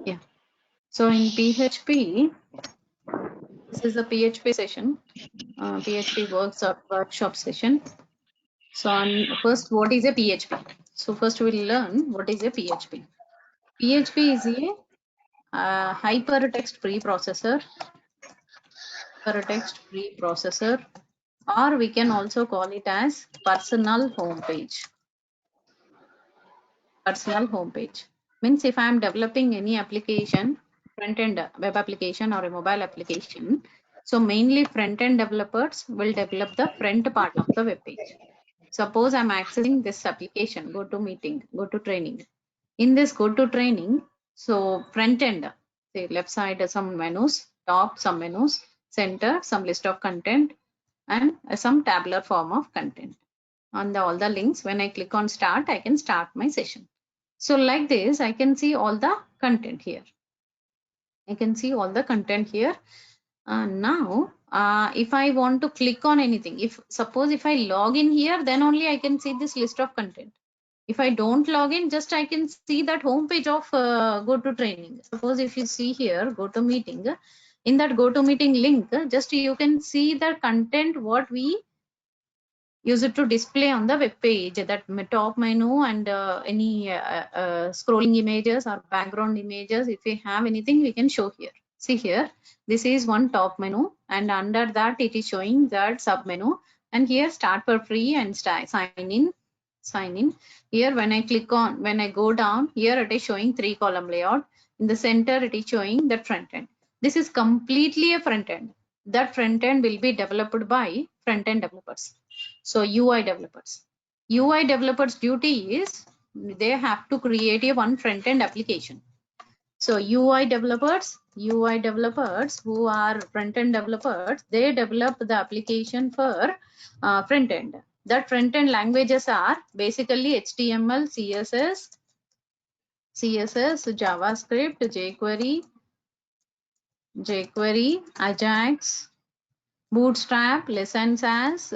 Yeah. So in PHP, this is a PHP session, PHP workshop session. So on first, what is a PHP? So first we'll learn what is a PHP. PHP is a hypertext preprocessor, or we can also call it as personal homepage. Personal homepage means if I am developing any application, front-end web application or a mobile application, so mainly front-end developers will develop the front part of the web page. Suppose I'm accessing this application, go to meeting, go to training. In this go to training, so front end, say left side some menus, top some menus, center some list of content, and some tabular form of content. On all the links, when I click on start, I can start my session. So like this, I can see all the content here. I can see all the content here. Now, if I want to click on anything, if suppose if I log in here, then only I can see this list of content. If I don't log in, just I can see that home page of go to training. Suppose if you see here, go to meeting, in that go to meeting link, just you can see the content what we use it to display on the web page, that top menu and any scrolling images or background images. If we have anything, we can show here. See here, this is one top menu, and under that it is showing that sub menu, and here start for free and sign in. Here when I click on, when I go down here, it is showing 3-column layout. In the center it is showing that front end. This is completely a front end. That front end will be developed by front end developers. So UI developers duty is they have to create a one front end application. So UI developers who are front end developers, they develop the application for front end. That front end languages are basically HTML, CSS, JavaScript, jQuery, Ajax, Bootstrap, Lessons as,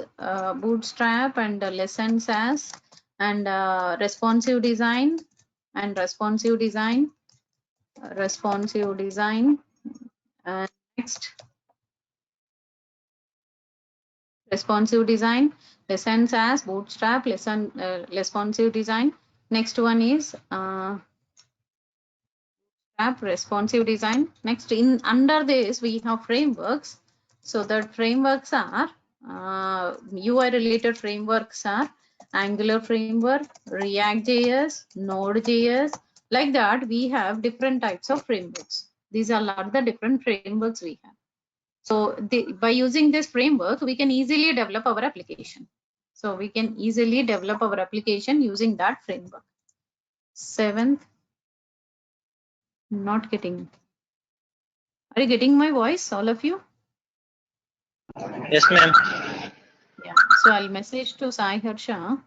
Bootstrap and Lessons as, and responsive design, and responsive design. And next, responsive design, Lessons as, Bootstrap, responsive design. Next one is responsive design. Next, in under this we have frameworks. So the frameworks are UI related frameworks are Angular framework, React.js, Node.js. Like that, we have different types of frameworks. These are the different frameworks we have. So by using this framework, we can easily develop our application. So we can easily develop our application using that framework. 7th, not getting. Are you getting my voice, all of you? Yes, ma'am. Yeah. So I'll message to Sai Harsha.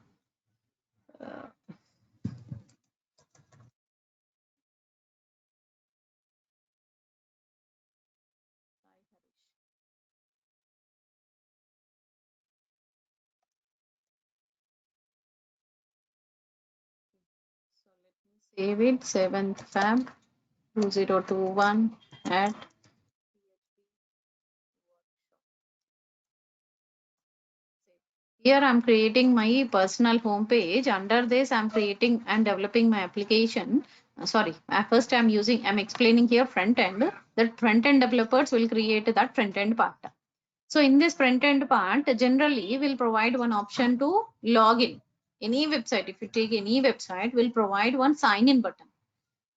So let me save it, 7th Feb 2021 at here I'm creating my personal home page. Under this, I'm creating and developing my application. Sorry, first I'm explaining here front end. That front end developers will create that front end part. So in this front end part, generally we'll provide one option to log in. Any website, if you take any website, will provide one sign in button.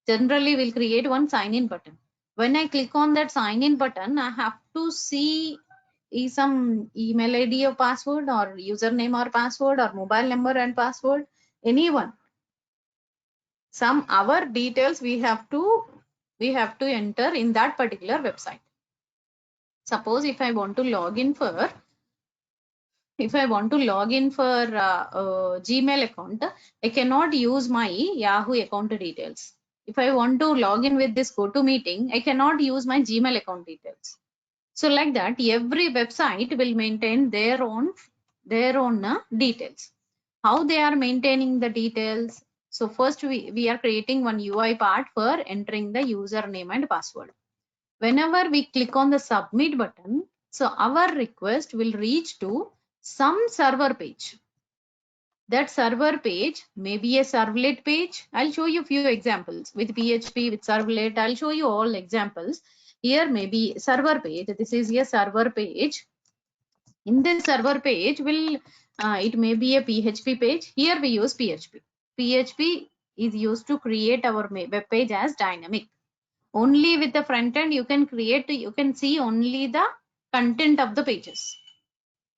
Generally, we'll create one sign in button. When I click on that sign in button, I have to see some email ID or password, or username or password, or mobile number and password, anyone. Some our details we have to enter in that particular website. Suppose if I want to log in for Gmail account, I cannot use my Yahoo account details. If I want to log in with this GoToMeeting, I cannot use my Gmail account details. So like that, every website will maintain their own details. How they are maintaining the details? So first we are creating one UI part for entering the username and password. Whenever we click on the submit button, so our request will reach to some server page. That server page may be a servlet page. I'll show you a few examples with PHP, with servlet. I'll show you all examples. Here may be server page. This is a server page. In this server page, it may be a PHP page. Here we use PHP. PHP is used to create our web page as dynamic. Only with the front end you can see only the content of the pages.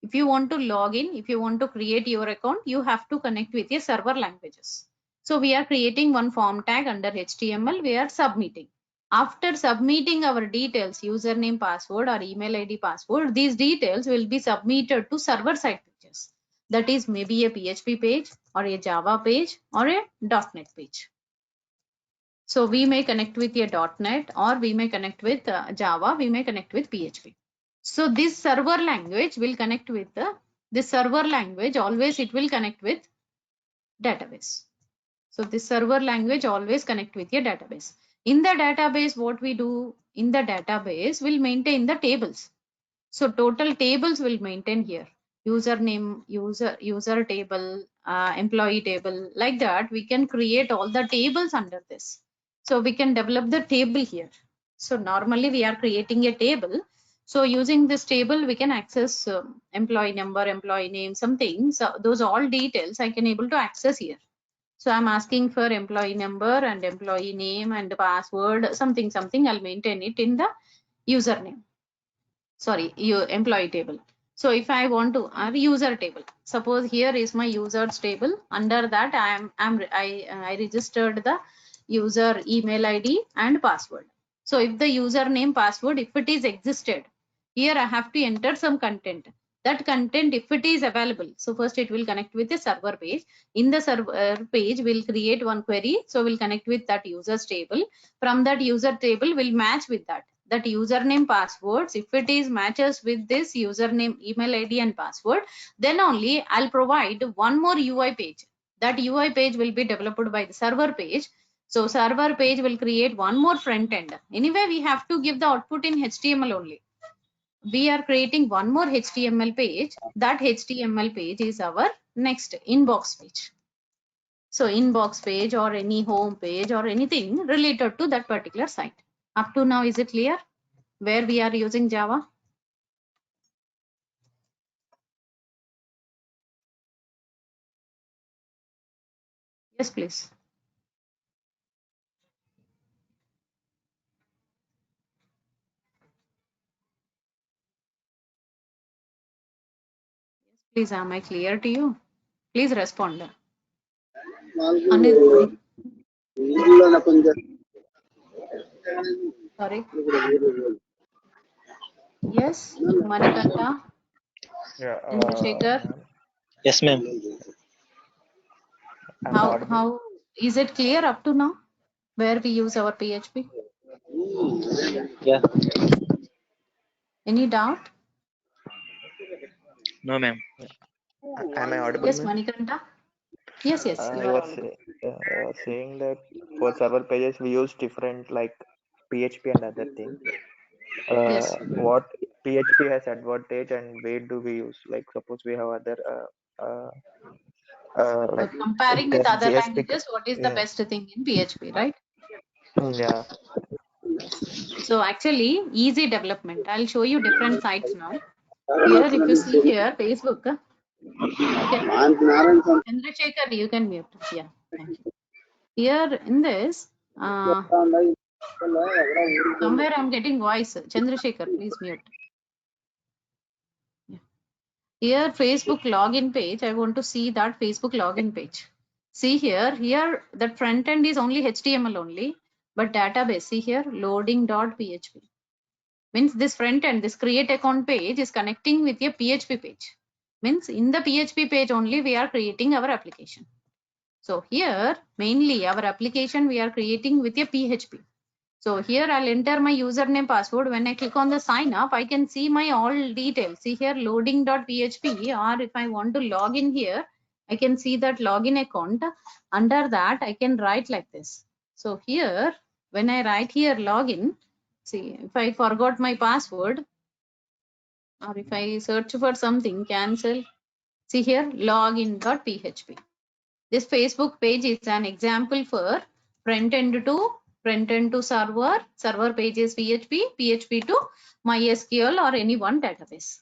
If you want to log in, if you want to create your account, you have to connect with your server languages. So we are creating one form tag under HTML. We are submitting. After submitting our details, username, password or email ID, password, these details will be submitted to server side pages. That is maybe a PHP page or a Java page or a .NET page. So we may connect with a .NET or we may connect with Java, we may connect with PHP. So this server language will connect with this server language always it will connect with database. So this server language always connect with your database. In the database, what we do in the database will maintain the tables. So total tables will maintain here. Username, user table, employee table, like that we can create all the tables under this. So we can develop the table here. So normally we are creating a table. So using this table, we can access employee number, employee name, something. So those all details I can able to access here. So I'm asking for employee number and employee name and password, something. I'll maintain it in the username. Sorry, employee table. So if I want to have user table, suppose here is my users table. Under that I registered the user email ID and password. So if the username password, if it is existed, here I have to enter some content. That content, if it is available, so first it will connect with the server page. In the server page, we'll create one query. So we'll connect with that users table. From that user table, we'll match with that username passwords. If it is matches with this username, email ID and password, then only I'll provide one more UI page. That UI page will be developed by the server page. So server page will create one more front end. Anyway, we have to give the output in HTML only. We are creating one more HTML page. That HTML page is our next inbox page. So inbox page or any home page or anything related to that particular site. Up to now, is it clear where we are using Java? Yes, please. Please, am I clear to you? Please respond. Sorry. Yes, Manikanta. Yeah. Chandrasekhar. Yes, ma'am. How is it clear up to now where we use our PHP? Yeah. Any doubt? No, ma'am. Am I audible? Yes, Manikanta. Yes, you I are was audible. saying that for server pages we use different like PHP and other things. Yes. What PHP has advantage and where do we use? Like suppose we have other like Comparing with their other JS languages, what is the best thing in PHP, right? Yeah. Yes. So actually, easy development. I'll show you different sites now. Here, if you see here, Facebook. Chandrasekhar, you can mute. Yeah, thank you. Here in this, somewhere I'm getting voice. Chandrasekhar, please mute. Yeah. Here, Facebook login page. I want to see that Facebook login page. See here that front end is only HTML only, but database. See here, loading.php. Means this front end, this create account page is connecting with your PHP page. Means in the PHP page only we are creating our application. So here mainly our application we are creating with a PHP. So here I'll enter my username password. When I click on the sign up, I can see my all details. See here loading.php, or if I want to log in here, I can see that login account. Under that, I can write like this. So here, when I write here login, see, if I forgot my password, or if I search for something, cancel, see here, login.php. This Facebook page is an example for front end to server, server page is PHP, PHP to MySQL or any one database.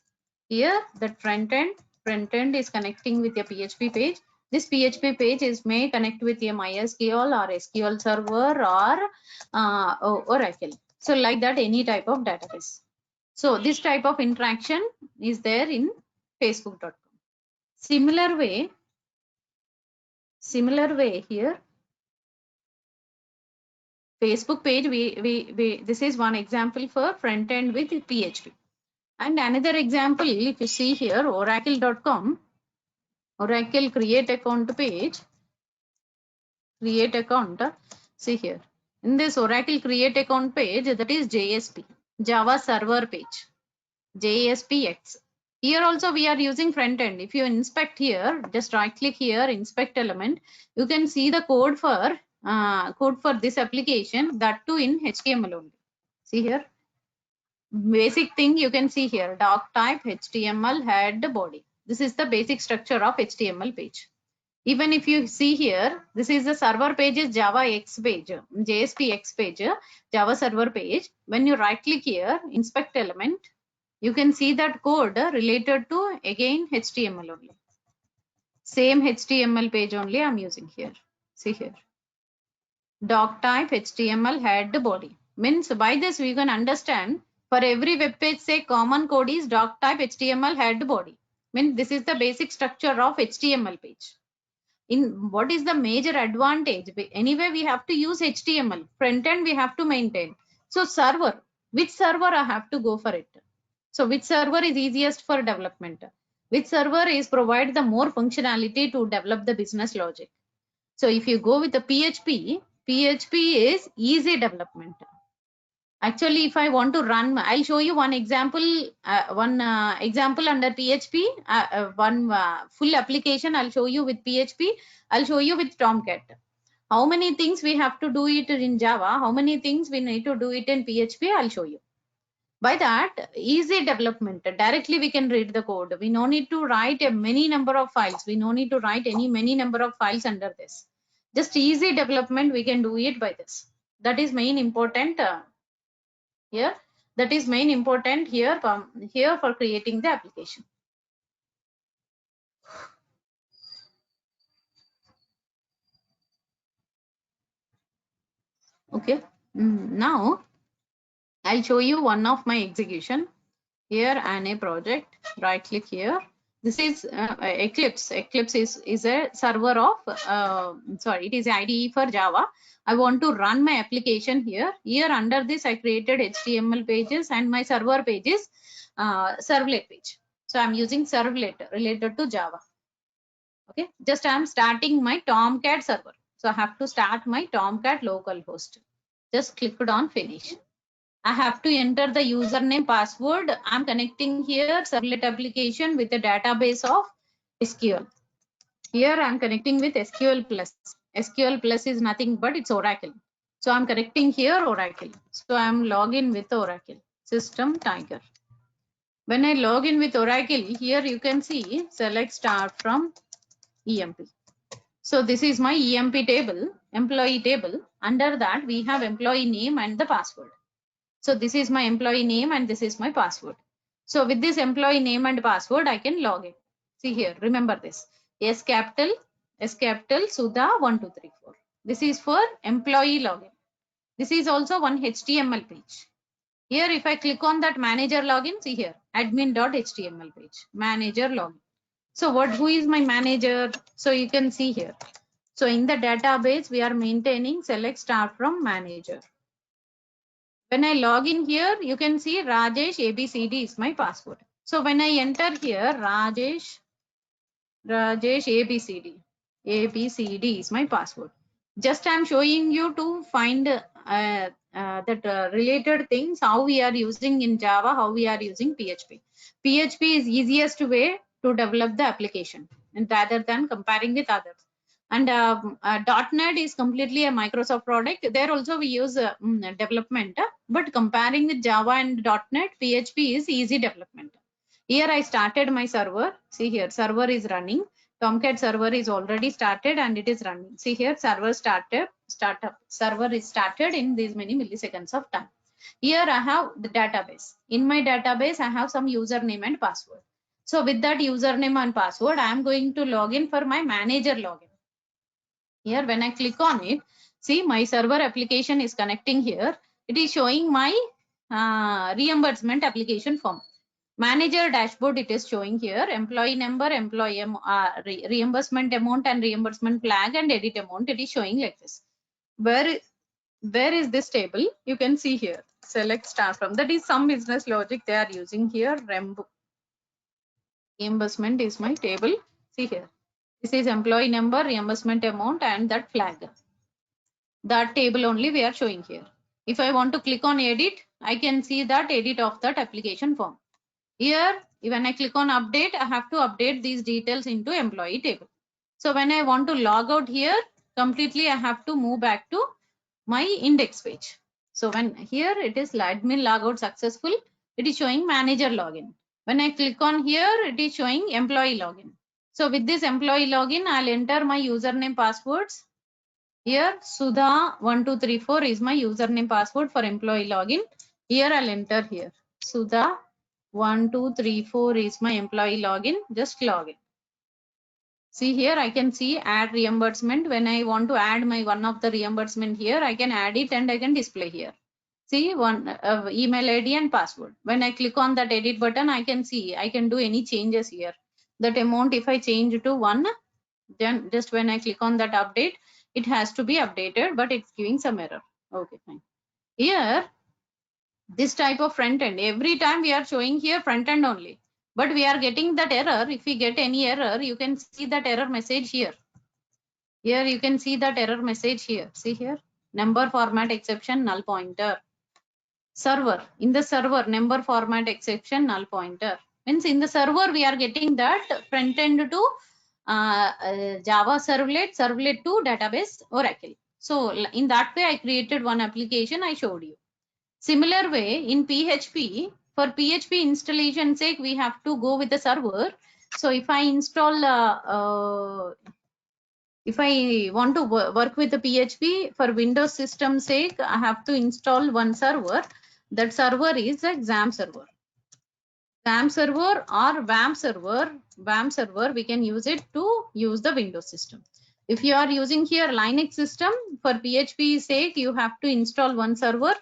Here, the front end is connecting with a PHP page. This PHP page is may connect with a MySQL or SQL server or Oracle. So like that, any type of database. So this type of interaction is there in Facebook.com. Similar way here, Facebook page, this is one example for front end with PHP. And another example, if you see here, oracle.com, Oracle create account page, create account, see here. In this Oracle create account page, that is JSP, Java server page, JSPX. Here also we are using front end. If you inspect here, just right click here, inspect element, you can see the code for this application, that too in HTML only. See here, basic thing you can see here, doc type, HTML, head, body. This is the basic structure of HTML page. Even if you see here, this is the server page is Java X page, JSPX page, Java server page. When you right click here, inspect element, you can see that code related to again HTML only. Same HTML page only I'm using here. See here. Doc type, HTML, head, body. Means by this we can understand for every web page say common code is doc type, HTML, head, body. Means this is the basic structure of HTML page. In what is the major advantage? Anyway, we have to use HTML. Front end we have to maintain. So server, which server I have to go for it? So which server is easiest for development? Which server is provide the more functionality to develop the business logic? So if you go with the PHP, PHP is easy development. Actually, if I want to run, I'll show you one example, example under PHP, one full application I'll show you with PHP, I'll show you with Tomcat. How many things we have to do it in Java, how many things we need to do it in PHP, I'll show you. By that, easy development, directly we can read the code. We no need to write a many number of files. We no need to write many number of files under this. Just easy development, we can do it by this. That is main important here. That is main important here for creating the application. Okay. Now I'll show you one of my execution. Here and a project, right click here. This is Eclipse. Eclipse is a server of, sorry, it is IDE for Java. I want to run my application here. Here under this, I created HTML pages and my server page is servlet page. So I'm using servlet related to Java. Okay, just I'm starting my Tomcat server. So I have to start my Tomcat localhost. Just clicked on finish. I have to enter the username, password. I'm connecting here servlet application with the database of SQL. Here I'm connecting with SQL Plus. SQL Plus is nothing but it's Oracle. So I'm connecting here Oracle. So I'm login with Oracle. System Tiger. When I log in with Oracle, here you can see select start from EMP. So this is my EMP table, employee table. Under that we have employee name and the password. So this is my employee name and this is my password. So with this employee name and password, I can log in. See here, remember this. S capital, Sudha 1234. This is for employee login. This is also one HTML page. Here, if I click on that manager login, see here, admin.html page, manager login. So who is my manager? So you can see here. So in the database, we are maintaining select start from manager. When I log in here, you can see Rajesh ABCD is my password. So when I enter here, Rajesh ABCD is my password. Just I'm showing you to find that related things, how we are using in Java, how we are using PHP. PHP is easiest way to develop the application, and rather than comparing with others. And .NET is completely a Microsoft product. There also we use development, but comparing with Java and .NET, PHP is easy development. Here I started my server. See here, server is running. Tomcat server is already started and it is running. See here, server startup. Server is started in these many milliseconds of time. Here I have the database. In my database, I have some username and password. So with that username and password, I am going to log in for my manager login. Here, when I click on it, see my server application is connecting here. It is showing my reimbursement application form. Manager dashboard, it is showing here employee number, employee reimbursement amount and reimbursement flag and edit amount. It is showing like this. Where is this table? You can see here. Select start from. That is some business logic they are using here. Reimbursement is my table. See here. This is employee number, reimbursement amount, and that flag. That table only we are showing here. If I want to click on edit, I can see that edit of that application form. Here, when I click on update, I have to update these details into employee table. So when I want to log out here, completely I have to move back to my index page. So when here it is admin logout successful, it is showing manager login. When I click on here, it is showing employee login. So with this employee login, I'll enter my username passwords. Here Sudha1234 is my username password for employee login. Here I'll enter here. Sudha1234 is my employee login. Just login. See here, I can see add reimbursement. When I want to add my one of the reimbursement here, I can add it and I can display here. See one email ID and password. When I click on that edit button, I can see I can do any changes here. That amount, if I change to 1, then just when I click on that update, it has to be updated, but it's giving some error. Okay, fine. Here, this type of front end, every time we are showing here front end only, but we are getting that error. If we get any error, you can see that error message here. Here you can see that error message here. See here, number format exception null pointer. Server, in the server, number format exception null pointer. Means in the server we are getting that front end to Java servlet, servlet to database Oracle. So in that way I created one application I showed you. Similar way in PHP, for PHP installation sake we have to go with the server. So if I install if I want to work with the PHP for Windows system sake, I have to install one server. That server is a XAMPP server. XAMPP server or WAMP server. WAMP server, we can use it to use the Windows system. If you are using here Linux system, for PHP sake, you have to install one server.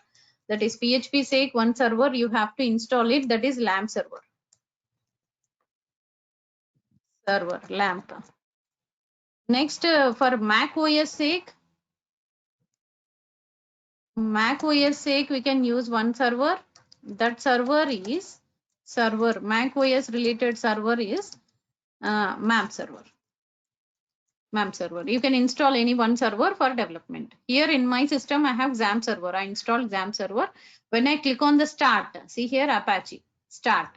That is PHP sake, one server, you have to install it. That is LAMP server. LAMP. Next, for Mac OS sake, we can use one server. That server is Mac OS related server is MAMP server. MAMP server. You can install any one server for development. Here in my system, I have XAMPP server. I installed XAMPP server. When I click on the start, see here Apache start.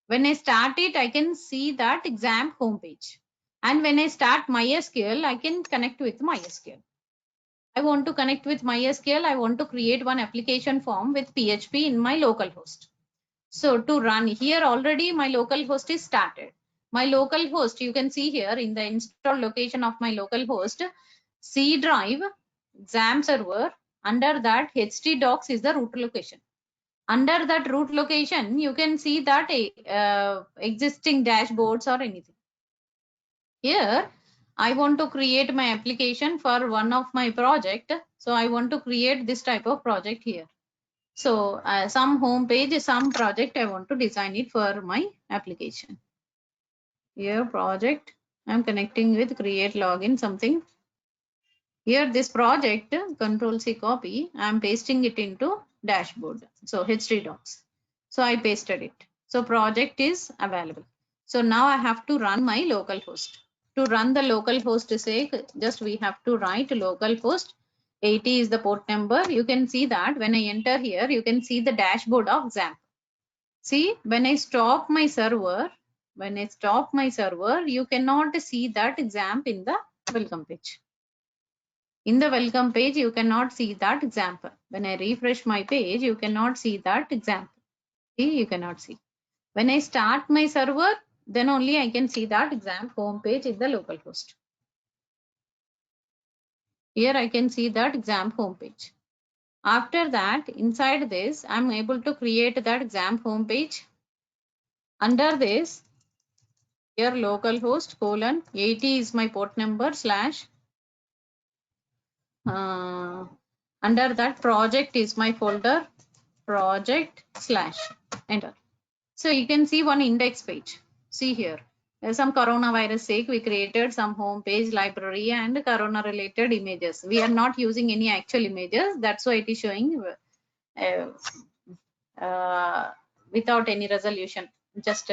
When I start it, I can see that XAMPP homepage. And when I start MySQL, I can connect with MySQL. I want to connect with MySQL. I want to create one application form with PHP in my local host. So to run here already my local host is started. My local host, you can see here in the install location of my local host, C drive, XAMPP server, under that htdocs is the root location. Under that root location, you can see that existing dashboards or anything. Here, I want to create my application for one of my project. So I want to create this type of project here. So some home page, some project, I want to design it for my application. Here project, I'm connecting with create login something. Here this project, Control C copy, I'm pasting it into dashboard. So htdocs. So I pasted it. So project is available. So now I have to run my local host. To run the local host sake, just we have to write local host. 80 is the port number. You can see that when I enter here, you can see the dashboard of XAMPP. See, when I stop my server, When I stop my server, you cannot see that XAMPP in the welcome page. In the welcome page, you cannot see that XAMPP. When I refresh my page, you cannot see that XAMPP. See, you cannot see. When I start my server, then only I can see that XAMPP home page in the localhost. Here I can see that XAMPP home page. After that, inside this, I'm able to create that XAMPP home page. Under this, here localhost colon 80 is my port number slash. Under that project is my folder, project slash enter. So you can see one index page. See here, some coronavirus sake we created some home page library and corona related images. We are not using any actual images. That's why it is showing without any resolution. Just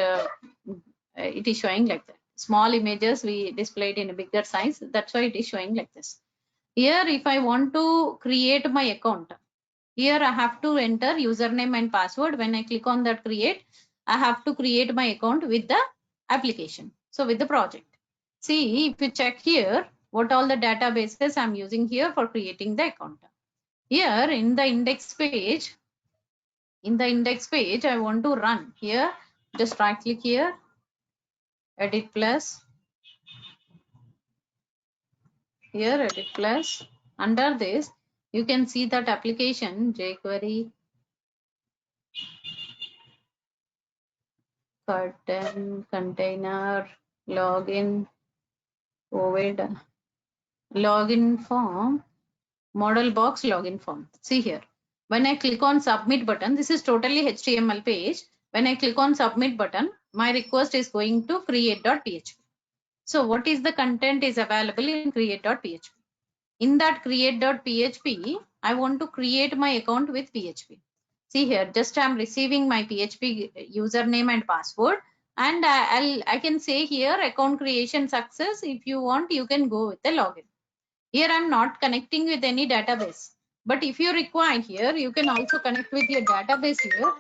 it is showing like that. Small images we displayed in a bigger size. That's why it is showing like this. Here, if I want to create my account, here I have to enter username and password. When I click on that create, I have to create my account with the application. So with the project. See, if you check here, what all the databases I'm using here for creating the account. Here in the index page, I want to run. Here, just right click here, edit plus. Here, edit plus. Under this, you can see that application jQuery curtain container login COVID login form model box login form. See here, when I click on submit button, this is totally HTML page. When I click on submit button, my request is going to create.php. So what is the content is available in create.php? In that create.php, I want to create my account with PHP. See here, just I'm receiving my PHP username and password, and I can say here account creation success. If you want, you can go with the login. Here I'm not connecting with any database, but if you require here, you can also connect with your database here.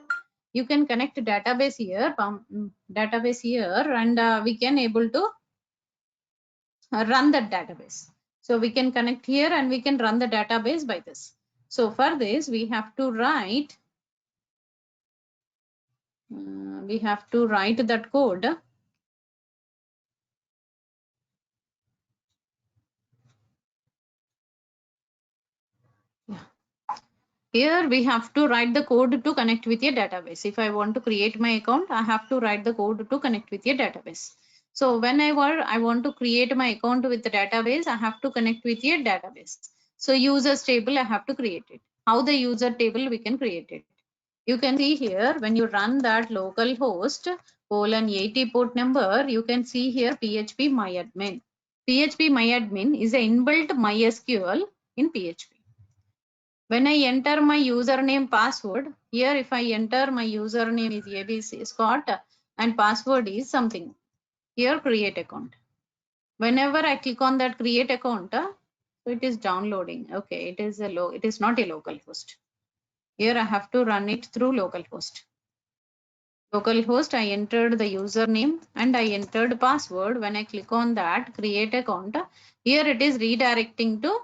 You can connect database here, and we can able to run that database. So we can connect here and we can run the database by this. So for this, we have to write that code. Here we have to write the code to connect with your database. If I want to create my account, I have to write the code to connect with your database. So whenever I want to create my account with the database, I have to connect with your database. So users table, I have to create it. How the user table we can create it? You can see here when you run that localhost :80 port number, you can see here PHP myadmin. PHP myadmin is an inbuilt MySQL in PHP. When I enter my username password, here if I enter my username is ABC Scott and password is something. Here create account. Whenever I click on that create account, so it is downloading. Okay, it is not a local host. Here I have to run it through localhost. Localhost, I entered the username and I entered password. When I click on that create account, here it is redirecting to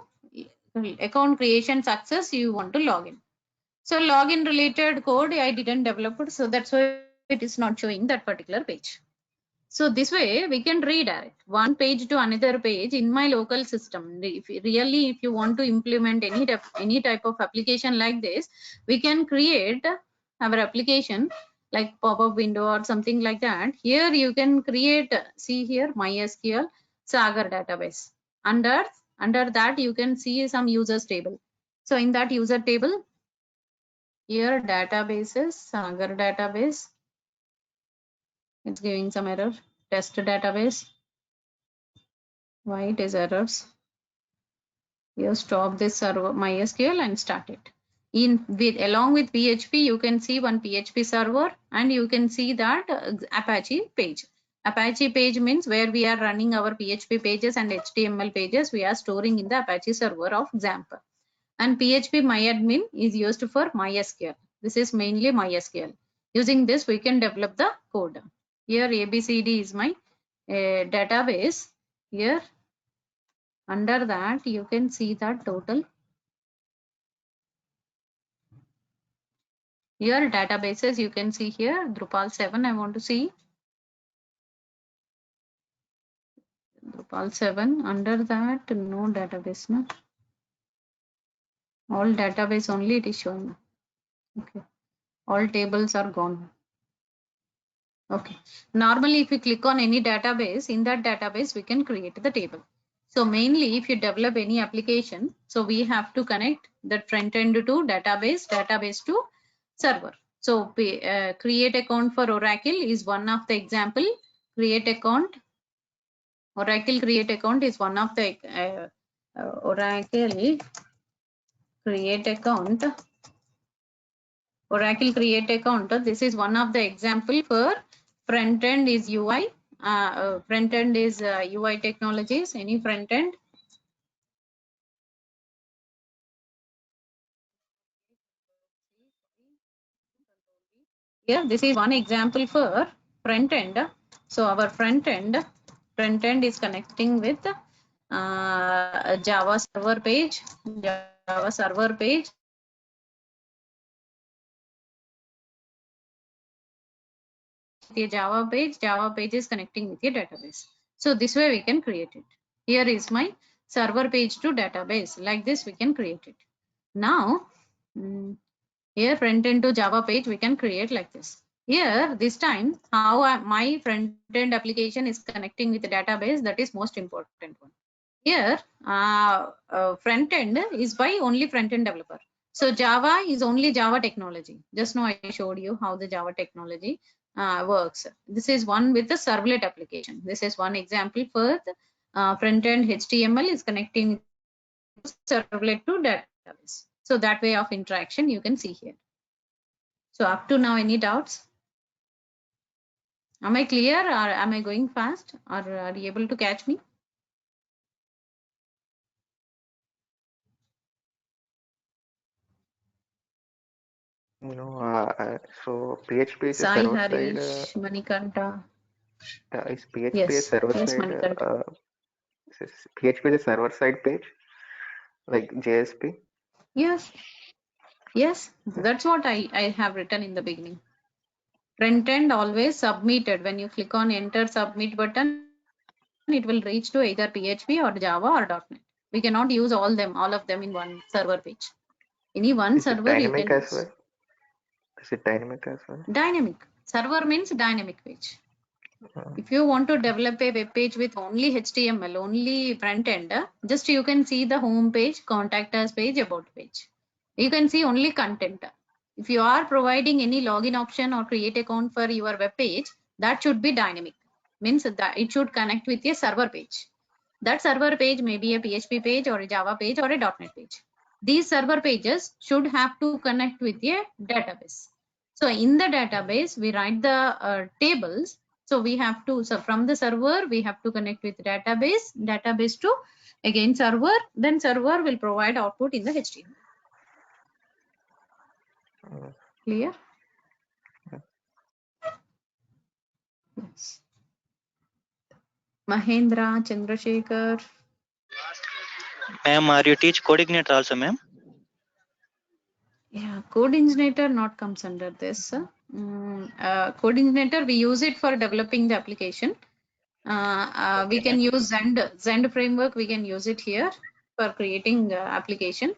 account creation success. You want to log in. So login related code I didn't develop it, so that's why it is not showing that particular page. So this way we can redirect one page to another page in my local system. If you want to implement any type of application like this, we can create our application like pop-up window or something like that. Here you can create, see here MySQL Sagar database. Under that you can see some users table. So in that user table, here databases, Sagar database. It's giving some error. Test database. Why it is errors? You stop this server MySQL and start it. Along with PHP, you can see one PHP server and you can see that Apache page. Apache page means where we are running our PHP pages and HTML pages. We are storing in the Apache server of XAMPP. And PHP myadmin is used for MySQL. This is mainly MySQL. Using this, we can develop the code. Here ABCD is my database. Here under that you can see that total. Here databases you can see here Drupal 7 I want to see. Drupal 7 under that no database no. All database only it is showing. Okay. All tables are gone. Okay. Normally, if you click on any database, in that database, we can create the table. So mainly, if you develop any application, so we have to connect the front end to database, database to server. So create account for Oracle is one of the example. Create account, Oracle create account is one of the Oracle create account. Oracle create account. This is one of the example for front end is UI. Front end is UI technologies. Any front end. Yeah, this is one example for front end. So our front end is connecting with Java server page. Java server page. The Java page is connecting with your database. So this way we can create it. Here is my server page to database. Like this we can create it. Now here front end to Java page we can create like this. Here this time how my front end application is connecting with the database, that is most important one. Here front end is by only front end developer. So Java is only Java technology. Just now I showed you how the Java technology works. This is one with the servlet application. This is one example for the front end HTML is connecting servlet to database. So that way of interaction you can see here. So up to now, any doubts? Am I clear or am I going fast, or are you able to catch me? So PHP is a Sai server Harish, side. Manikanta. Is PHP a Yes, server yes, side? Manikanta. PHP is a server side page, like JSP. Yes, yes, that's what I have written in the beginning. Front end always submitted. When you click on enter submit button, it will reach to either PHP or Java or .NET. We cannot use all of them in one server page. Any one Is it server you dynamic can as use. well? Is it dynamic as well? Dynamic. Server means dynamic page. If you want to develop a web page with only HTML, only front end, just you can see the home page, contact us page, about page. You can see only content. If you are providing any login option or create account for your web page, that should be dynamic. Means that it should connect with a server page. That server page may be a PHP page or a Java page or a .NET page. These server pages should have to connect with a database. So in the database, we write the tables. So we have to, so from the server, we have to connect with database to again server, then server will provide output in the HTML. Clear? Yes. Mahendra, Chandrasekhar. Ma'am, are you teach coordinator also, ma'am? Yeah, coordinator not comes under this. Coordinator, we use it for developing the application. We can use Zend framework. We can use it here for creating application.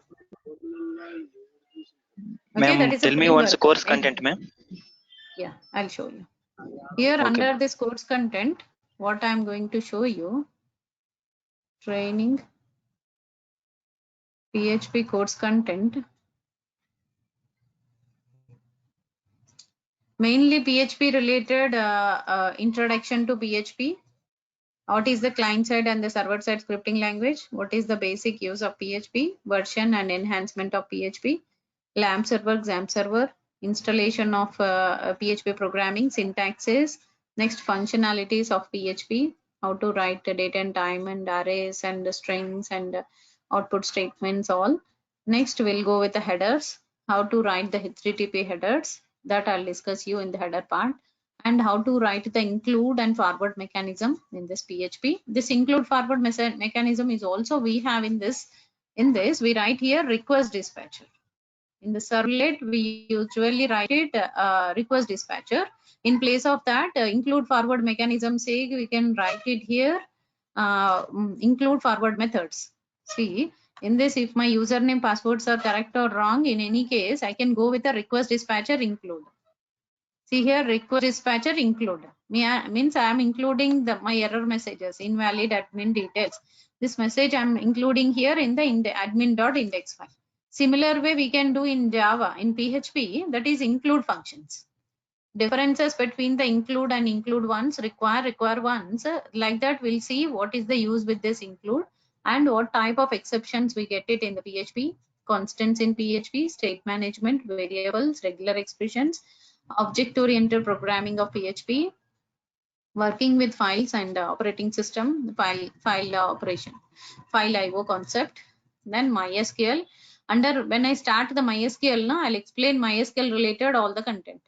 Okay, that Ma'am, is a tell me once framework. course content, ma'am. Yeah, I'll show you. Here Okay. under this course content, what I'm going to show you, training, PHP course content. Mainly PHP related introduction to PHP. What is the client side and the server side scripting language? What is the basic use of PHP? Version and enhancement of PHP. LAMP server, XAMPP server. Installation of PHP programming, syntaxes. Next, functionalities of PHP. How to write the date and time and arrays and strings and output statements all. Next, we'll go with the headers. How to write the HTTP headers. That I'll discuss you in the header part. and how to write the include and forward mechanism in this PHP. This include forward mechanism is also we have in this. In this, we write here request dispatcher. In the servlet, we usually write it request dispatcher. In place of that, include forward mechanism say we can write it here include forward methods. See, in this, if my username passwords are correct or wrong, in any case, I can go with a request dispatcher include. See here, request dispatcher include. Means I am including my error messages, invalid admin details. This message I am including here in the admin.index file. Similar way we can do in Java, in PHP, that is include functions. Differences between the include and include ones, require ones. Like that, we'll see what is the use with this include and what type of exceptions we get it in the PHP, constants in PHP, state management, variables, regular expressions, object-oriented programming of PHP, working with files and operating system, file operation, file IO concept, then MySQL. When I start the MySQL, now I'll explain MySQL related all the content.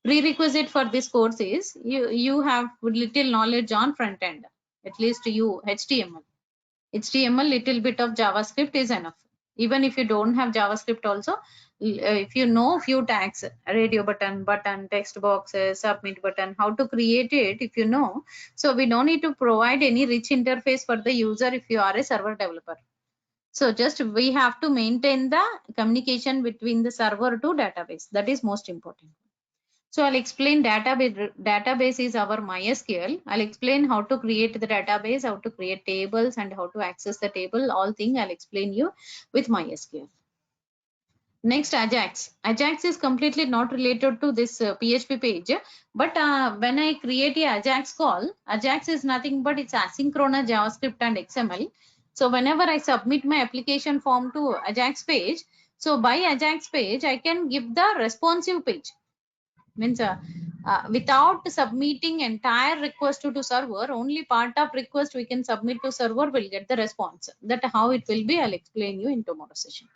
Prerequisite for this course is you have little knowledge on front end, at least you HTML. HTML, little bit of JavaScript is enough. Even if you don't have JavaScript also, if you know few tags, radio button, text boxes, submit button, how to create it, if you know, so we don't need to provide any rich interface for the user if you are a server developer. So just we have to maintain the communication between the server to database. That is most important. So I'll explain database is our MySQL. I'll explain how to create the database, how to create tables and how to access the table. All thing I'll explain you with MySQL. Next, Ajax. Ajax is completely not related to this PHP page. But when I create a Ajax call, Ajax is nothing but it's asynchronous JavaScript and XML. So whenever I submit my application form to Ajax page, so by Ajax page, I can give the responsive page. Means without submitting entire request to server, only part of request we can submit to server will get the response. That how it will be, I'll explain you in tomorrow session.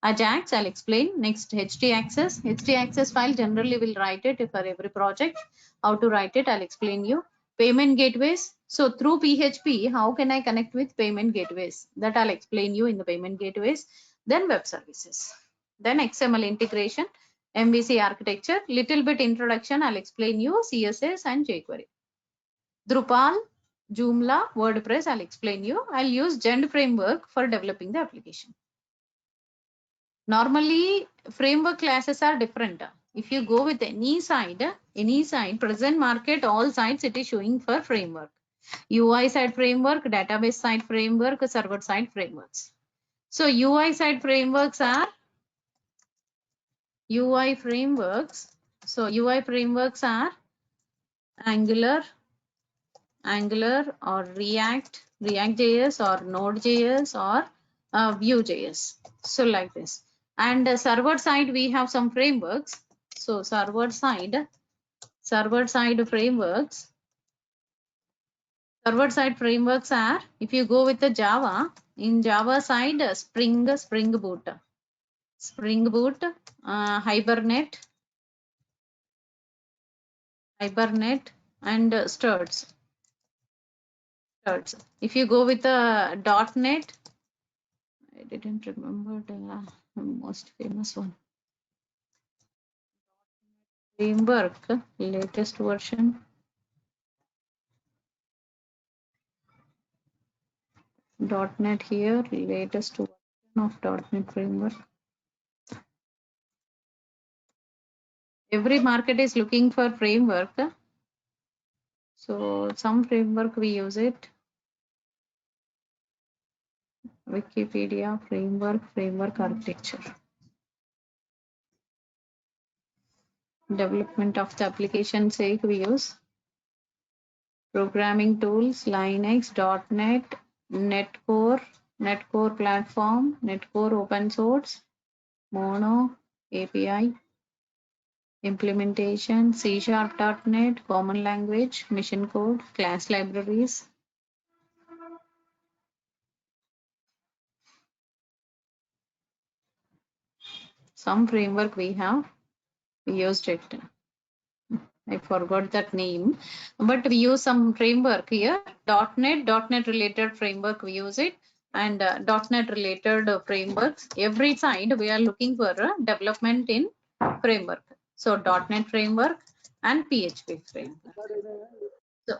Ajax, I'll explain. Next, htaccess. Htaccess file generally will write it for every project. How to write it, I'll explain you. Payment gateways. So through PHP, how can I connect with payment gateways? That I'll explain you in the payment gateways. Then web services. Then XML integration. MVC architecture, little bit introduction, I'll explain you CSS and jQuery. Drupal, Joomla, WordPress, I'll explain you. I'll use Zend framework for developing the application. Normally, framework classes are different. If you go with any side, present market, all sites it is showing for framework. UI side framework, database side framework, server side frameworks. So UI side frameworks are UI frameworks. So UI frameworks are Angular or React, React.js or Node.js or Vue.js. So like this. And server side, we have some frameworks. So server side frameworks. Server side frameworks are, if you go with the Java, in Java side, Spring Boot, Hibernate, and Struts. If you go with the .NET, I didn't remember the most famous one. Framework, latest version. .NET here, latest version of .NET framework. Every market is looking for framework. So some framework we use it. Wikipedia framework architecture. Development of the application sake we use. Programming tools, Linux, .NET, Netcore platform, Netcore open source, Mono, API, implementation, C#.NET, common language, mission code, class libraries. Some framework we used it. I forgot that name, but we use some framework here. .NET related framework we use it, and .NET related frameworks. Every side we are looking for development in framework. So .NET framework and PHP framework. So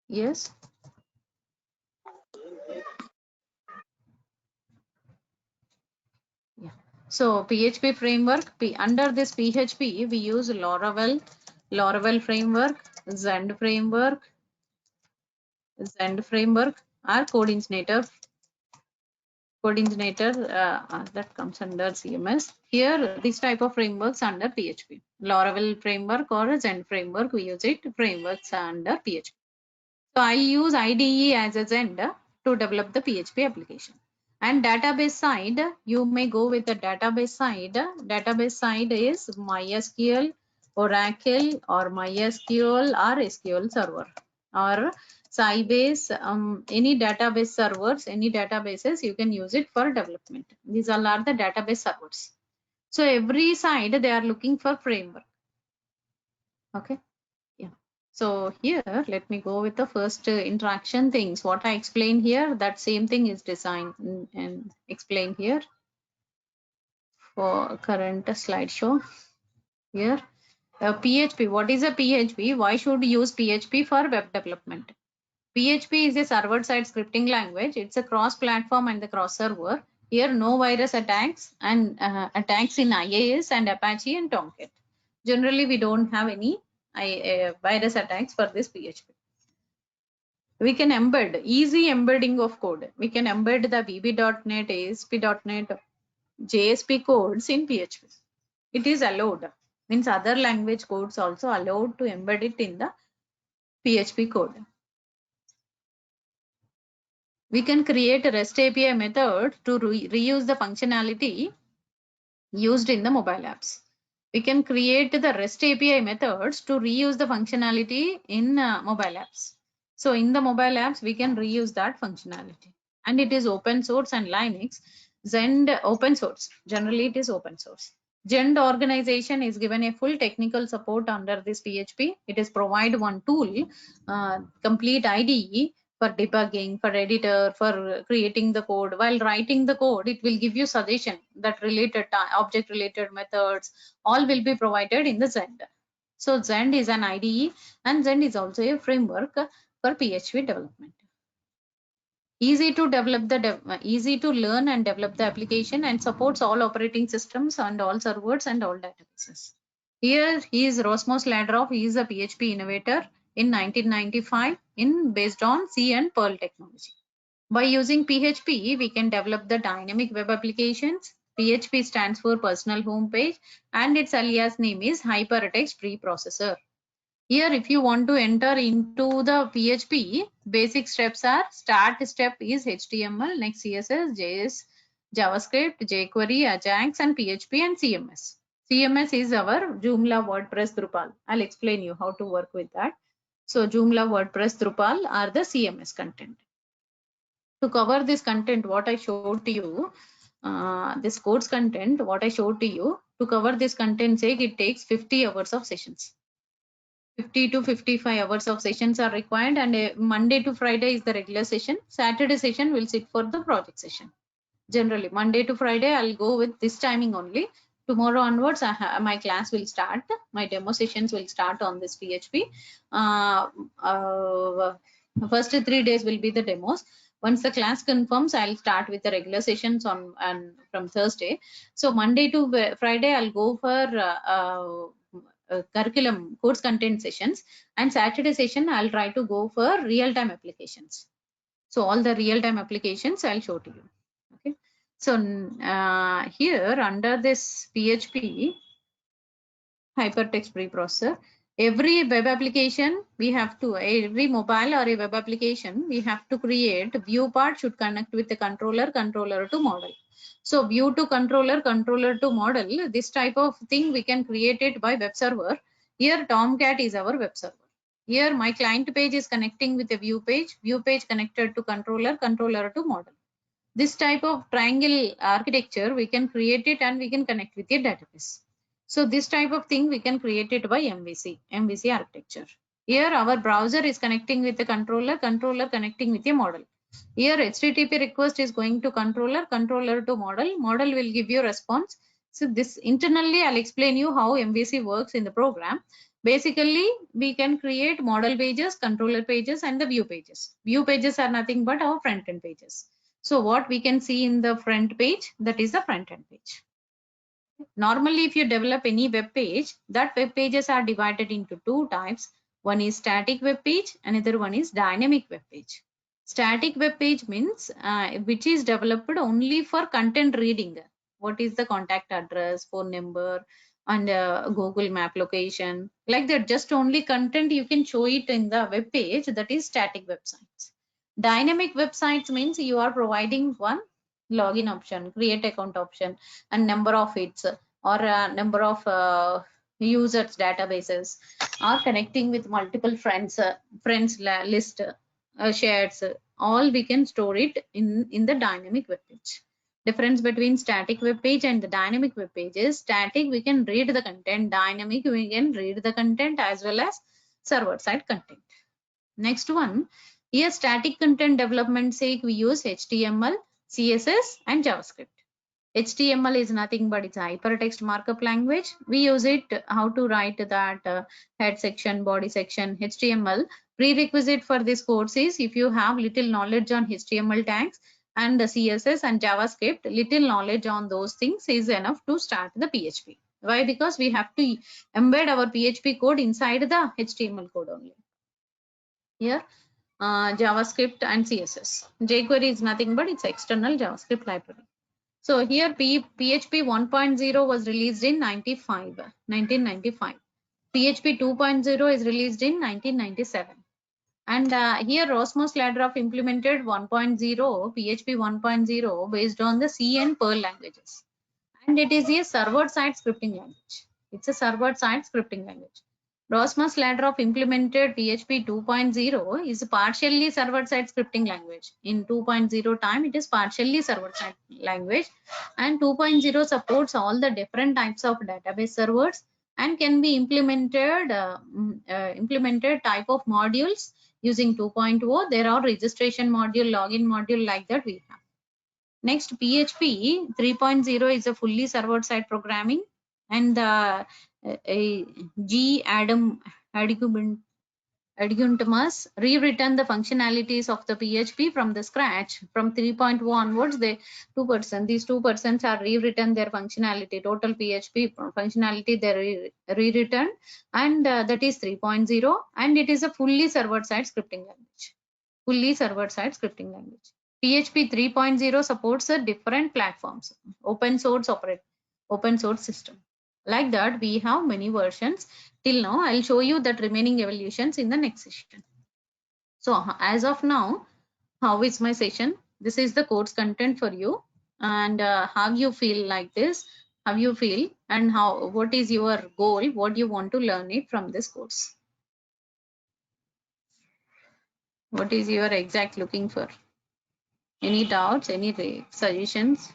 yes. Yeah. So PHP framework, under this PHP, we use Laravel framework, Zend framework, or coordinator that comes under CMS. Here, this type of frameworks under PHP. Laravel framework or Zend framework, we use it, frameworks under PHP. So I use IDE as a Zend to develop the PHP application. And database side, you may go with the database side. Database side is MySQL, Oracle, or MySQL or SQL Server, or Sybase, any database servers, any databases, you can use it for development. These all are the database servers. So every side they are looking for framework. Okay. Yeah. So here, let me go with the first interaction things. What I explained here, that same thing is designed and explained here for current slideshow. Here, PHP. What is a PHP? Why should we use PHP for web development? PHP is a server-side scripting language. It's a cross-platform and the cross-server. Here, no virus attacks and attacks in IIS and Apache and Tomcat. Generally, we don't have any virus attacks for this PHP. We can embed, easy embedding of code. We can embed the VB.NET, ASP.NET, JSP codes in PHP. It is allowed. Means other language codes also allowed to embed it in the PHP code. We can create a REST API method to reuse the functionality used in the mobile apps. We can create the REST API methods to reuse the functionality in mobile apps. So in the mobile apps, we can reuse that functionality. And it is open source and Linux. Zend open source. Generally, it is open source. Zend organization is given a full technical support under this PHP. It is provide one tool, complete IDE for debugging, for editor, for creating the code. While writing the code, it will give you suggestion that related object related methods, all will be provided in the Zend. So Zend is an IDE and Zend is also a framework for PHP development. Easy to develop easy to learn and develop the application, and supports all operating systems and all servers and all databases. Here he is Rasmus Ladroff. He is a PHP innovator in 1995 based on C and Perl technology. By using PHP, we can develop the dynamic web applications. PHP stands for personal home page and its alias name is hypertext preprocessor. Here, if you want to enter into the PHP, basic steps are: start step is HTML, next CSS, JS, JavaScript, jQuery, Ajax, and PHP and CMS. CMS is our Joomla, WordPress, Drupal. I'll explain you how to work with that. So Joomla, WordPress, Drupal are the CMS content. To cover this content, what I showed to you, this course content, what I showed to you, to cover this content, say it takes 50 hours of sessions. 50 to 55 hours of sessions are required, and Monday to Friday is the regular session. Saturday session will sit for the project session. Generally, Monday to Friday, I'll go with this timing only. Tomorrow onwards, my class will start. My demo sessions will start on this PHP. First 3 days will be the demos. Once the class confirms, I'll start with the regular sessions from Thursday. So Monday to Friday, I'll go for curriculum course content sessions, and Saturday session I'll try to go for real-time applications. So all the real-time applications I'll show to you. Okay. So here under this PHP hypertext preprocessor, every web application we have to, every mobile or a web application we have to create view part should connect with the controller to model. So view to controller to model, this type of thing we can create it by web server. Here Tomcat is our web server. Here my client page is connecting with a view page connected to controller to model. This type of triangle architecture we can create it and we can connect with a database. So this type of thing we can create it by MVC architecture. Here our browser is connecting with the controller connecting with a model. Here HTTP request is going to controller to model will give you response. So this internally I'll explain you how MVC works in the program. Basically we can create model pages, controller pages and the view pages. View pages are nothing but our front end pages. So what we can see in the front page, that is the front end page. Normally, if you develop any web page, that web pages are divided into two types. One is static web page, another one is dynamic web page. Static web page means which is developed only for content reading. What is the contact address, phone number, and Google Map location, like that. Just only content you can show it in the web page. That is static websites. Dynamic websites means you are providing one login option, create account option, and number of hits or number of users databases, or connecting with multiple friends list, shares, all we can store it in the dynamic web page. Difference between static web page and the dynamic web page is static we can read the content, dynamic we can read the content as well as server side content. Next one, here static content development sake we use HTML, CSS and JavaScript. HTML is nothing but it's a hypertext markup language. We use it how to write that head section, body section, HTML. Prerequisite for this course is if you have little knowledge on HTML tags and the CSS and JavaScript, little knowledge on those things is enough to start the PHP. Why? Because we have to embed our PHP code inside the HTML code only. Here JavaScript and CSS. jQuery is nothing but it's external JavaScript library. So here PHP 1.0 was released in 1995. PHP 2.0 is released in 1997. And here Rasmus Ladroff implemented 1.0, PHP 1.0 based on the C and Perl languages. And it is a server-side scripting language. It's a server-side scripting language. Rasmus Ladroff implemented PHP 2.0 is partially server-side scripting language. In 2.0 time, it is partially server-side language, and 2.0 supports all the different types of database servers and can be implemented type of modules using 2.0. There are registration module, login module like that we have. Next, PHP 3.0 is a fully server-side programming, and the G. Adam Adjuntumus rewritten the functionalities of the PHP from the scratch. From 3.1 onwards, these 2% are rewritten their functionality, total PHP functionality they rewritten, and that is 3.0, and it is a fully server-side scripting language. PHP 3.0 supports different platforms, open source system. Like that, we have many versions. Till now, I'll show you that remaining evolutions in the next session. So as of now, how is my session? This is the course content for you, and how you feel like this, how you feel, and what is your goal, what you want to learn it from this course. What is your exact looking for? Any doubts, any suggestions?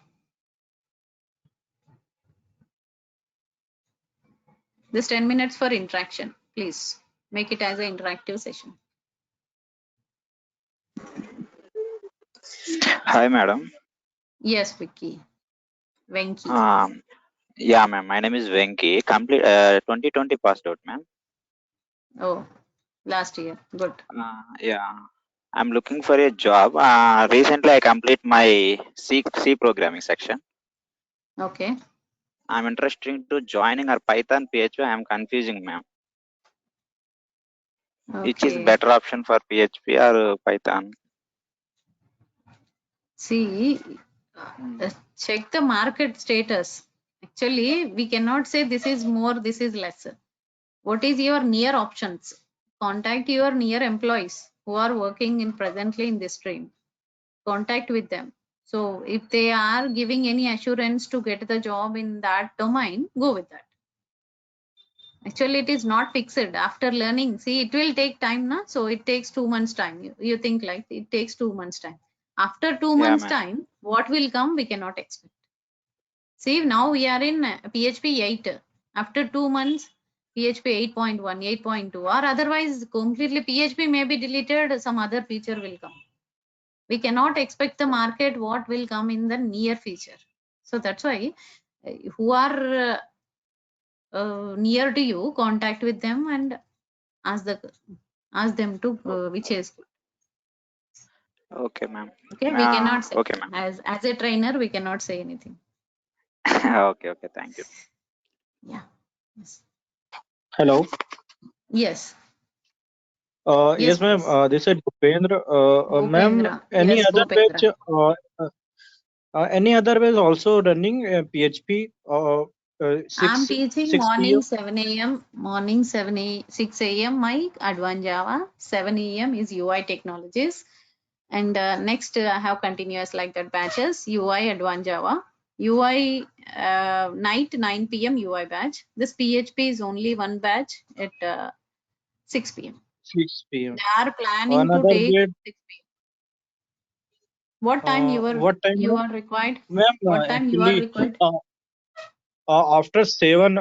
This 10 minutes for interaction. Please make it as an interactive session. Hi, madam. Yes, Vicky. Venki. Yeah, ma'am. My name is Venki. Complete 2020 passed out, ma'am. Oh, last year. Good. Yeah. I'm looking for a job. Recently, I complete my C programming section. Okay. I'm interested to joining our Python, PHP. I'm confusing, ma'am. Okay. Which is better option for PHP or Python? See, check the market status. Actually, we cannot say this is more, this is less. What is your near options? Contact your near employees who are working presently in this stream. Contact with them. So if they are giving any assurance to get the job in that domain, go with that. Actually, it is not fixed. After learning, see, it will take time, na? So it takes 2 months time. You think like it takes 2 months time. After 2 months time, what will come, we cannot expect. See, now we are in PHP 8. After 2 months, PHP 8.1, 8.2, or otherwise completely PHP may be deleted, some other feature will come. We cannot expect the market what will come in the near future. So that's why who are near to you, contact with them and ask them to which is good. Okay, ma'am. Okay, we cannot say. Okay, ma'am. As a trainer, we cannot say anything. Okay, thank you. Yeah. Yes. Hello. Yes. Yes, ma'am. Please. This is Bhupendra. Ma'am, Bhupendra. any Yes, other Bhupendra. batch? Any other batch also running PHP? I'm 6 teaching 6 morning p.m. 7 a.m. Morning 6 a.m. my Advanced Java. 7 a.m. is UI Technologies. And next I have continuous like that batches, UI Advanced Java. UI night 9 p.m. UI batch. This PHP is only one batch at 6 p.m. 6 p.m. They are planning to Another take batch. 6 p.m. What time What time, you ma'am? are required? Ma'am, What time you are actually, required? after 7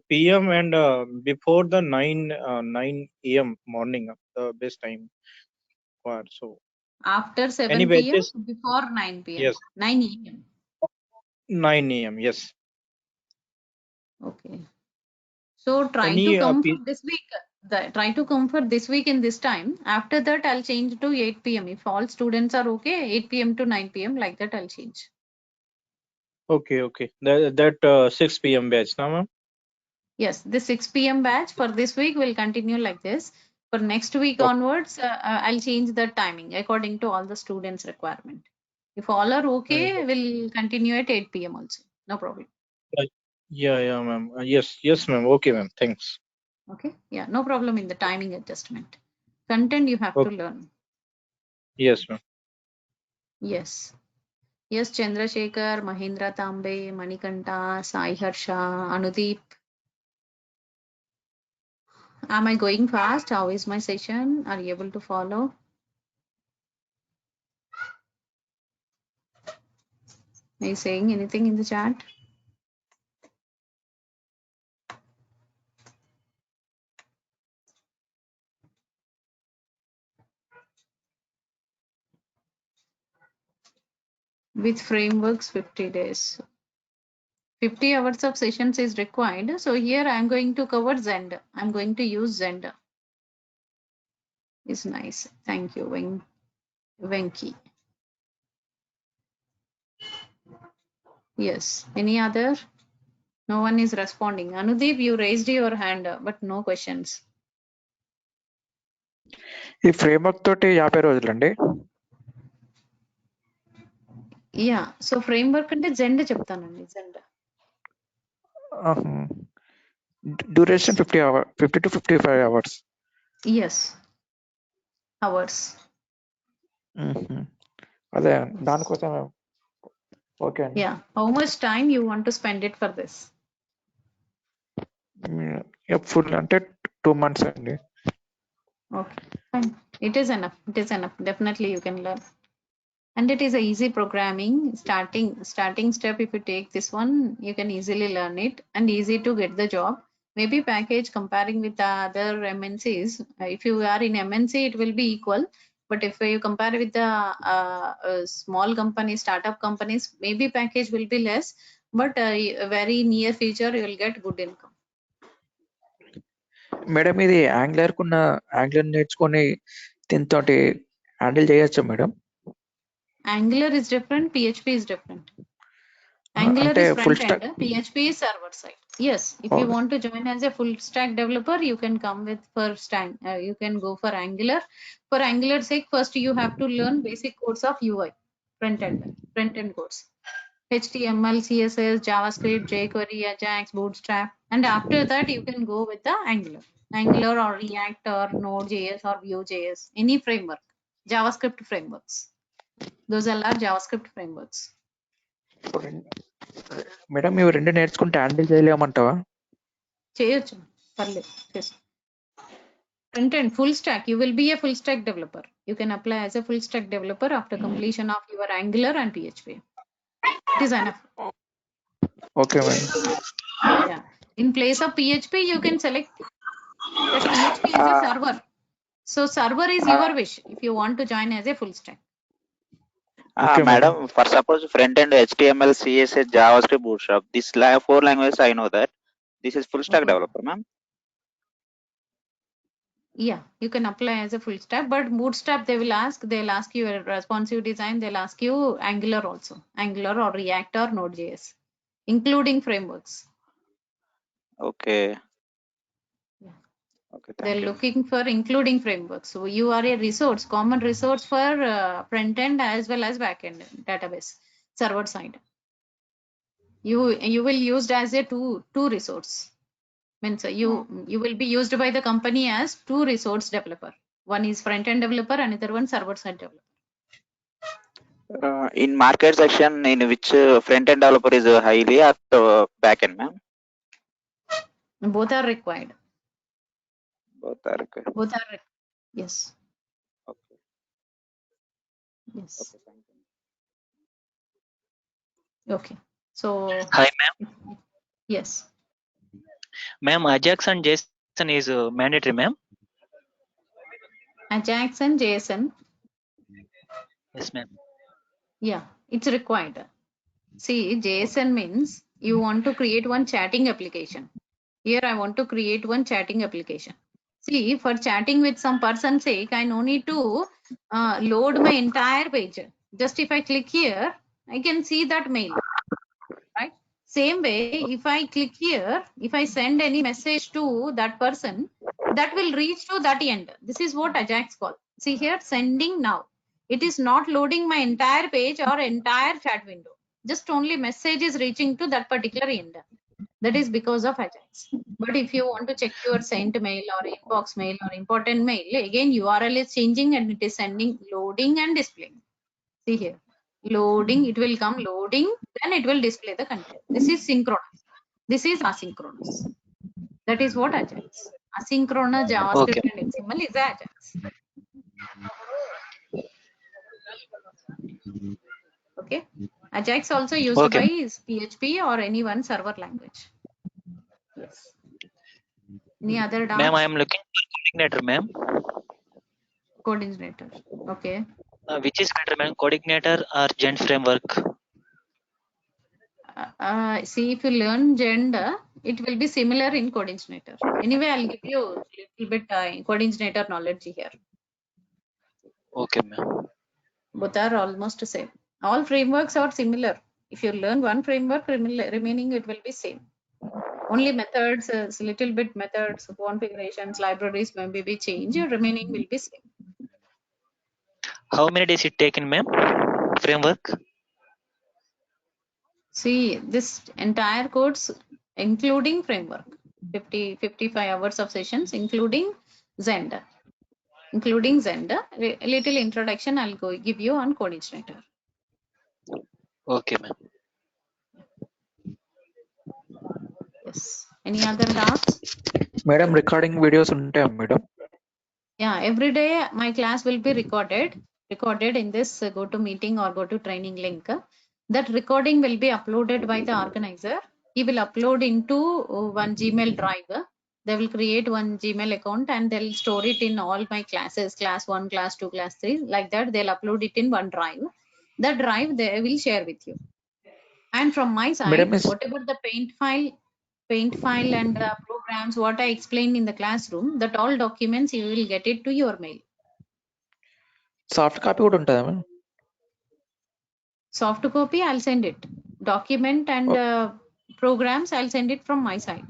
p.m. and before the 9 a.m. morning, the best time for so. After Any 7 p.m. batches? before 9 p.m. Yes, 9 a.m. 9 a.m. Yes. Okay. So try to Any come for this week. Try to come for this week in this time. After that, I'll change to 8 p.m. If all students are okay, 8 p.m. to 9 p.m. like that, I'll change. Okay. That 6 p.m. batch, now, ma'am. Yes, the 6 p.m. batch for this week will continue like this. For next week Okay. onwards, I'll change the timing according to all the students' requirement. If all are okay, we'll continue at 8 p.m. also. No problem. Yeah, ma'am. Yes, ma'am. Okay, ma'am. Thanks. Okay. Yeah, no problem in the timing adjustment. Content you have to Okay. learn. Yes, ma'am. Yes. Yes, Chandrasekhar, Mahindra Tambe, Manikanta, Sai Harsha, Anudeep. Am I going fast? How is my session? Are you able to follow? Are you saying anything in the chat? With frameworks, 50 days. 50 hours of sessions is required. So here I'm going to cover Zend. I'm going to use Zend. It's nice. Thank you, Venki. Yes. Any other? No one is responding. Anudeep, you raised your hand, but no questions. ఈ framework తోటి 50 రోజులండి. Yeah so framework అంటే జెండ్ చెప్తానండి. జెండ్ duration 50 to 55 hours. Yes hours. అదే దానికోసం okay అండి. Yeah how much time you want to spend it for this? Full అంటే 2 months అండి. Okay, fine. It is enough. It is enough. Definitely you can learn. And it is a easy programming. Starting step, if you take this one, you can easily learn it and easy to get the job. Maybe package comparing with the other MNCs. If you are in MNC, it will be equal. But if you compare with the small companies, startup companies, maybe package will be less. But very near future, you will get good income. Madam ఇది angular నేర్చుకొని దీంతోటి handle చేయొచ్చా madam? Angular is different, PHP is different. Angular అంటే is full front stock. end, PHP is server side. Yes, if you want to join as a full stack developer, you can come with first time. You can go for Angular. For Angular sake, first you have to learn basic codes of UI, front end codes. HTML, CSS, JavaScript, jQuery, Ajax, Bootstrap, and after that you can go with the Angular or React or Node.js or Vue.js, any framework, JavaScript frameworks. Those are large JavaScript frameworks. Madam ఇవి రెండు నేర్చుకుంటే handle చేయలేమంటావా? చేయొచ్చు, పర్లేదు. Front end, full stack, you will be a full stack developer. You can apply as a full stack developer after completion of your Angular and PHP. It is enough. Okay madam. Yeah. In place of PHP, you can select that PHP is a server. So server is your wish if you want to join as a full stack. Okay, Madam, for suppose front end HTML, CSS, JavaScript, Bootstrap, these 4 languages I know that. This is full stack Okay. developer, ma'am. Yeah, you can apply as a full stack, but Bootstrap they'll ask you a responsive design, they'll ask you Angular also, Angular or React or Node.js, including frameworks. Okay. Yeah. Okay, They're thank you. looking for including frameworks. So you are a resource, common resource for front end as well as back end database, server side. You will used as a two resource. Means you will be used by the company as two resource developer. One is front end developer, another one server side developer. In market section, in which front end developer is highly at back end, ma'am? Both are required. Both are okay. Both are yes. Okay. Yes. Okay, thank you. Okay. So Hi, ma'am. yes. Ma'am, Ajax and JSON is mandatory, ma'am. Ajax and JSON. Yes, ma'am. Yeah, it's required. See, JSON means you want to create one chatting application. Here I want to create one chatting application. See, for chatting with some person sake, I no need to load my entire page. Just if I click here, I can see that mail, right? Same way, if I click here, if I send any message to that person, that will reach to that end. This is what Ajax call. See here, sending now. It is not loading my entire page or entire chat window. Just only message is reaching to that particular end. That is because of Ajax. But if you want to check your sent mail or inbox mail or important mail, again URL is changing and it is sending, loading and displaying. See here, loading, it will come loading, then it will display the content. This is synchronous. This is asynchronous. That is what Ajax. Asynchronous JavaScript Okay. and XML is Ajax. Okay. Ajax also used Okay. by PHP or any one server language. Yes. Any other doubts? Ma'am, I am looking for coordinator, ma'am. Coordinator. Okay. Which is better, ma'am? Coordinator or Gent framework? See, if you learn Gender, it will be similar in coordinator. Anyway, I'll give you a little bit coordinator knowledge here. Okay, ma'am. Both are almost the same. All frameworks are similar. If you learn one framework, remaining it will be same. Only methods, little bit methods, configurations, libraries may be changed. Remaining will be same. How many days it taken, ma'am? Framework? See, this entire course, including framework, 55 hours of sessions, including Zend. Including Zend. A little introduction I'll give you on coordinator. Okay, ma'am. Yes. Any other doubts? Madam, recording videos ఉంటాయా madam? Yeah, every day my class will be recorded in this GoToMeeting or GoToTraining link. That recording will be uploaded by the organizer. He will upload into one Gmail drive. They will create one Gmail account and they'll store it in all my classes, class 1, class 2, class 3. Like that, they'll upload it in one drive. That drive they will share with you. And from my side, Madam, whatever the paint file and programs, what I explained in the classroom, that all documents you will get it to your mail. Soft copy కూడా ఉంటుందా madam? Soft copy, I'll send it. Document and programs, I'll send it from my side.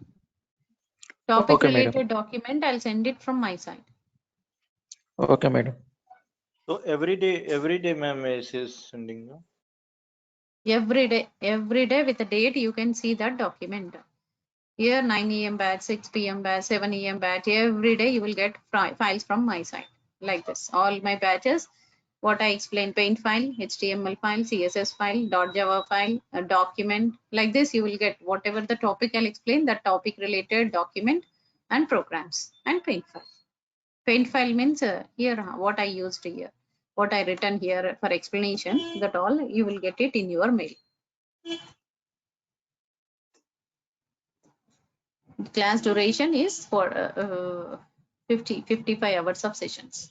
Topic Okay, related madam. document, I'll send it from my side. Okay, madam. So every day, ma'am is sending. No? Every day with the date, you can see that document. Here 9 AM batch, 6 PM batch, 7 AM batch, every day you will get files from my side. Like this, all my batches, what I explained, paint file, HTML file, CSS file, .java file, a document, like this you will get whatever the topic I'll explain, that topic related document and programs and paint file. Paint file means here what I used here, what I written here for explanation, that all you will get it in your mail. Class duration is for 55 hours of sessions.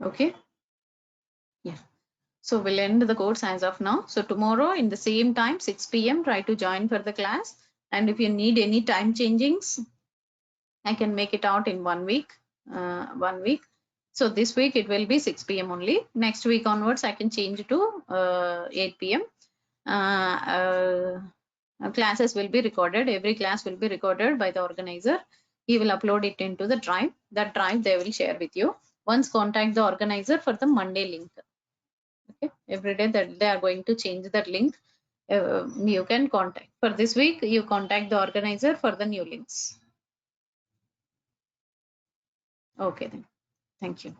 Okay. Yeah. So we'll end the course as of now. So tomorrow in the same time, 6 p.m. try to join for the class. And if you need any time changings, I can make it out in 1 week. 1 week. So this week it will be 6 p.m. only. Next week onwards, I can change to 8 p.m. Classes will be recorded. Every class will be recorded by the organizer. He will upload it into the drive. That drive they will share with you. Once contact the organizer for the Monday link. Okay. Every day that they are going to change that link. You can contact. For this week, you contact the organizer for the new links. Okay then. Thank you.